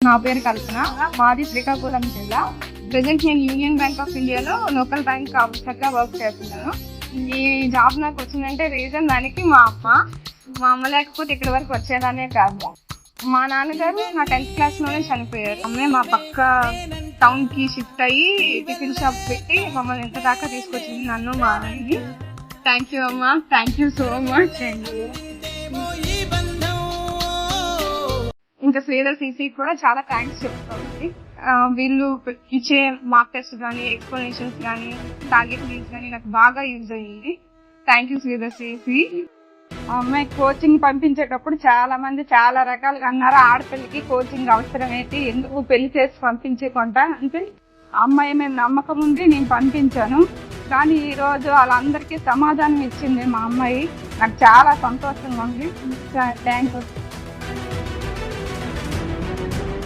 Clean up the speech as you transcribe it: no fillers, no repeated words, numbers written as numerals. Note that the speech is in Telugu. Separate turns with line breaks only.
నా పేరు కల్పన, మాది శ్రీకాకుళం జిల్లా. ప్రెసెంట్ నేను యూనియన్ బ్యాంక్ ఆఫ్ ఇండియాలో లోకల్ బ్యాంక్ ఆఫీసర్గా వర్క్ చేస్తున్నాను. ఈ జాబ్ నాకు వచ్చిందంటే రీజన్ దానికి మా అమ్మ లేకపోతే ఇక్కడి వరకు వచ్చేదానే కాదు. మా నాన్నగారు నా 10th క్లాస్లోనే చనిపోయారు. అమ్మే మా పక్క టౌన్కి షిఫ్ట్ అయ్యి టిఫిన్ షాప్ పెట్టి మమ్మల్ని ఎంత దాకా తీసుకొచ్చింది, నన్ను మా అన్నయ్యని. థ్యాంక్ యూ అమ్మా, థ్యాంక్ యూ సో మచ్. ఇంకా శ్రీధర్ సీసీ కూడా చాలా థ్యాంక్స్ చెప్తామండి. వీళ్ళు ఇచ్చే మార్క్ టెస్ట్ కానీ, ఎక్స్ప్లెనేషన్స్ కానీ, టార్గెట్ లీడ్స్ కానీ నాకు బాగా యూజ్ అయ్యింది. Thank you Sridhar CC. అమ్మాయి కోచింగ్ పంపించేటప్పుడు చాలా మంది చాలా రకాలుగా అన్నారు, ఆడపిల్లకి కోచింగ్ అవసరం ఏంటి, ఎందుకు పెళ్లి చేసి పంపించకుండా అంటే అమ్మాయి మీద నమ్మకం ఉంది, నేను పంపించాను. కానీ ఈ రోజు వాళ్ళందరికీ సమాధానం ఇచ్చింది మా అమ్మాయి. నాకు చాలా సంతోషంగా ఉంది. Thank you.